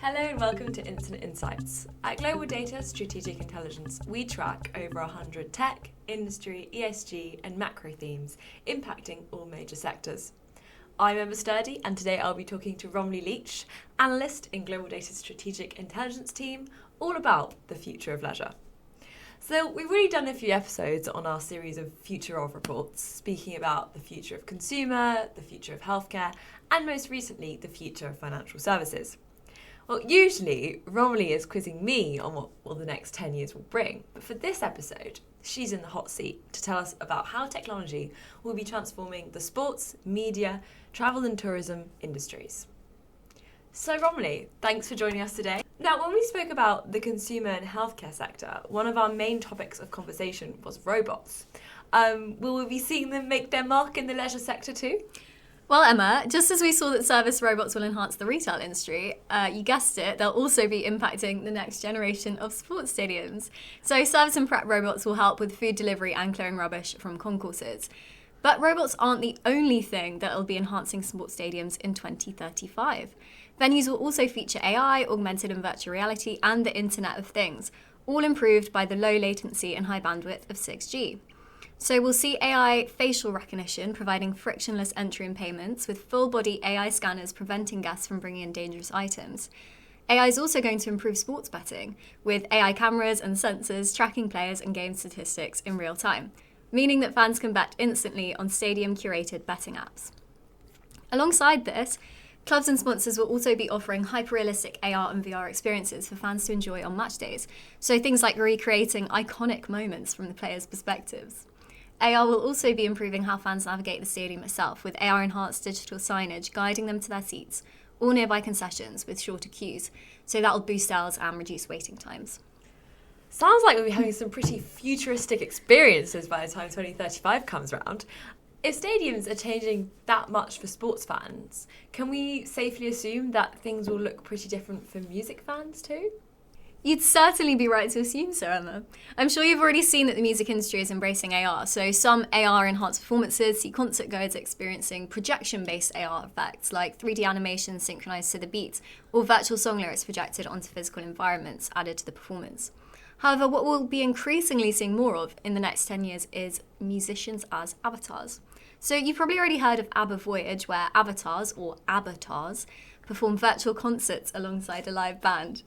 Hello and welcome to Instant Insights. At Global Data Strategic Intelligence, we track over 100 tech, industry, ESG and macro themes impacting all major sectors. I'm Emma Sturdee and today I'll be talking to Romilly Leech, analyst in Global Data's Strategic Intelligence team, all about the future of leisure. So we've really done a few episodes on our series of Future of reports, speaking about the future of consumer, the future of healthcare, and most recently, the future of financial services. Well, usually, Romilly is quizzing me on what the next 10 years will bring. But for this episode, she's in the hot seat to tell us about how technology will be transforming the sports, media, travel and tourism industries. So Romilly, thanks for joining us today. Now, when we spoke about the consumer and healthcare sector, one of our main topics of conversation was robots. Will we be seeing them make their mark in the leisure sector too? Well, Emma, just as we saw that service robots will enhance the retail industry, you guessed it, they'll also be impacting the next generation of sports stadiums. So service and prep robots will help with food delivery and clearing rubbish from concourses. But robots aren't the only thing that will be enhancing sports stadiums in 2035. Venues will also feature AI, augmented and virtual reality, and the Internet of Things, all improved by the low latency and high bandwidth of 6G. So we'll see AI facial recognition providing frictionless entry and payments, with full-body AI scanners preventing guests from bringing in dangerous items. AI is also going to improve sports betting, with AI cameras and sensors tracking players and game statistics in real time, meaning that fans can bet instantly on stadium-curated betting apps. Alongside this, clubs and sponsors will also be offering hyper-realistic AR and VR experiences for fans to enjoy on match days, so things like recreating iconic moments from the players' perspectives. AR will also be improving how fans navigate the stadium itself, with AR-enhanced digital signage guiding them to their seats, or nearby concessions with shorter queues, so that will boost sales and reduce waiting times. Sounds like we'll be having some pretty futuristic experiences by the time 2035 comes around. If stadiums are changing that much for sports fans, can we safely assume that things will look pretty different for music fans too? You'd certainly be right to assume so, Emma. I'm sure you've already seen that the music industry is embracing AR, so some AR-enhanced performances see concert goers experiencing projection-based AR effects, like 3D animations synchronized to the beat, or virtual song lyrics projected onto physical environments added to the performance. However, what we'll be increasingly seeing more of in the next 10 years is musicians as avatars. So you've probably already heard of ABBA Voyage, where avatars, or avatars, perform virtual concerts alongside a live band.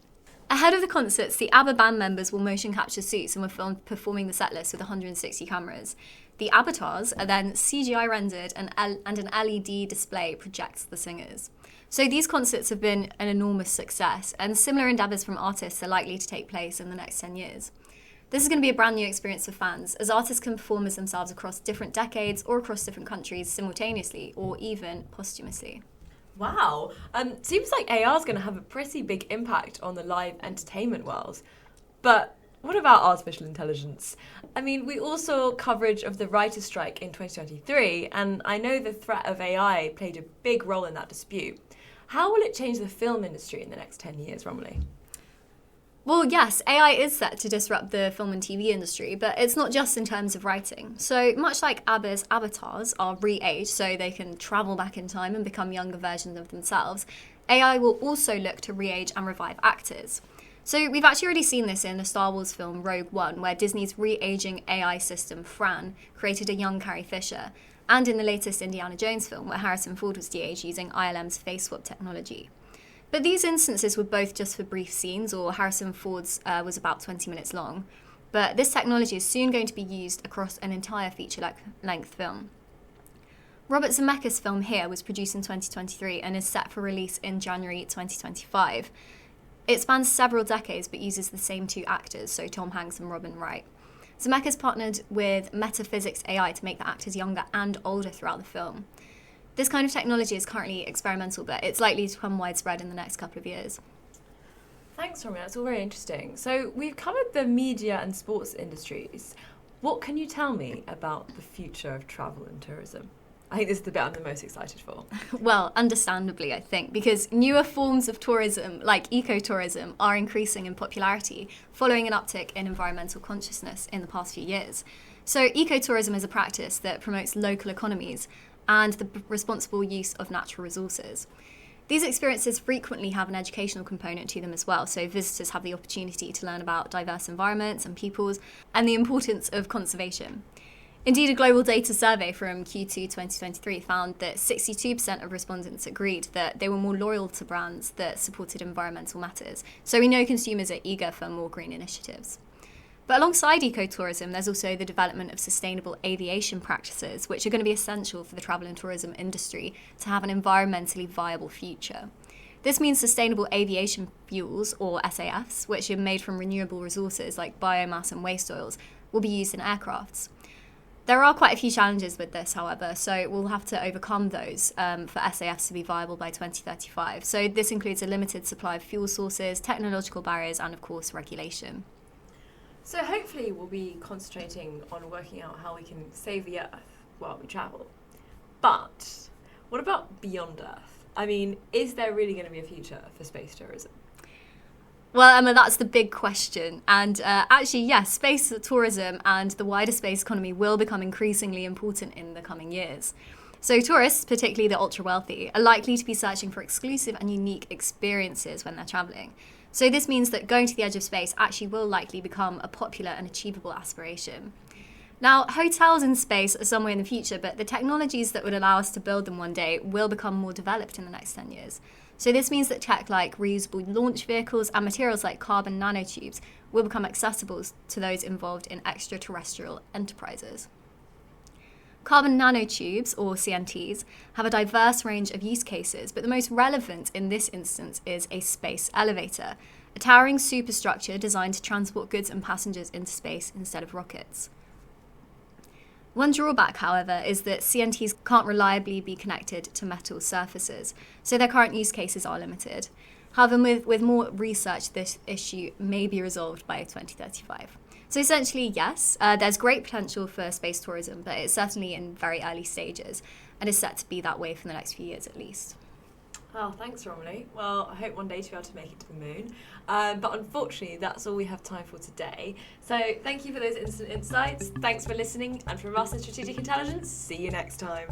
Ahead of the concerts, the ABBA band members will motion capture suits and were filmed performing the setlist with 160 cameras. The avatars are then CGI rendered and an LED display projects the singers. So these concerts have been an enormous success, and similar endeavours from artists are likely to take place in the next 10 years. This is going to be a brand new experience for fans, as artists can perform as themselves across different decades or across different countries simultaneously or even posthumously. Wow. Seems like AR is going to have a pretty big impact on the live entertainment world. But what about artificial intelligence? I mean, we all saw coverage of the writer's strike in 2023, and I know the threat of AI played a big role in that dispute. How will it change the film industry in the next 10 years, Romilly? Well, yes, AI is set to disrupt the film and TV industry, but it's not just in terms of writing. So much like ABBA's avatars are re-aged so they can travel back in time and become younger versions of themselves, AI will also look to re-age and revive actors. So we've actually already seen this in the Star Wars film Rogue One, where Disney's re-aging AI system, Fran, created a young Carrie Fisher, and in the latest Indiana Jones film, where Harrison Ford was de-aged using ILM's face swap technology. But these instances were both just for brief scenes, or Harrison Ford's was about 20 minutes long. But this technology is soon going to be used across an entire feature-length film. Robert Zemeckis' film Here was produced in 2023 and is set for release in January 2025. It spans several decades but uses the same two actors, so Tom Hanks and Robin Wright. Zemeckis partnered with Metaphysics AI to make the actors younger and older throughout the film. This kind of technology is currently experimental, but it's likely to become widespread in the next couple of years. Thanks, Romilly. That's all very interesting. So we've covered the media and sports industries. What can you tell me about the future of travel and tourism? I think this is the bit I'm the most excited for. Well, understandably, I think, because newer forms of tourism, like ecotourism, are increasing in popularity, following an uptick in environmental consciousness in the past few years. So ecotourism is a practice that promotes local economies and the responsible use of natural resources. These experiences frequently have an educational component to them as well, so visitors have the opportunity to learn about diverse environments and peoples and the importance of conservation. Indeed, a global data survey from Q2 2023 found that 62% of respondents agreed that they were more loyal to brands that supported environmental matters. So we know consumers are eager for more green initiatives. But alongside ecotourism, there's also the development of sustainable aviation practices, which are going to be essential for the travel and tourism industry to have an environmentally viable future. This means sustainable aviation fuels, or SAFs, which are made from renewable resources like biomass and waste oils, will be used in aircrafts. There are quite a few challenges with this, however, so we'll have to overcome those for SAFs to be viable by 2035. So this includes a limited supply of fuel sources, technological barriers, and of course regulation. So hopefully we'll be concentrating on working out how we can save the Earth while we travel. But what about beyond Earth? I mean, is there really going to be a future for space tourism? Well, Emma, that's the big question. And actually, yes, space tourism and the wider space economy will become increasingly important in the coming years. So tourists, particularly the ultra-wealthy, are likely to be searching for exclusive and unique experiences when they're travelling. So this means that going to the edge of space actually will likely become a popular and achievable aspiration. Now, hotels in space are somewhere in the future, but the technologies that would allow us to build them one day will become more developed in the next 10 years. So this means that tech like reusable launch vehicles and materials like carbon nanotubes will become accessible to those involved in extraterrestrial enterprises. Carbon nanotubes, or CNTs, have a diverse range of use cases, but the most relevant in this instance is a space elevator, a towering superstructure designed to transport goods and passengers into space instead of rockets. One drawback, however, is that CNTs can't reliably be connected to metal surfaces, so their current use cases are limited. However, with more research, this issue may be resolved by 2035. So essentially, yes, there's great potential for space tourism, but it's certainly in very early stages and is set to be that way for the next few years at least. Oh, thanks, Romilly. Well, I hope one day to be able to make it to the moon. But unfortunately, that's all we have time for today. So thank you for those instant insights. Thanks for listening. And from us in Strategic Intelligence, see you next time.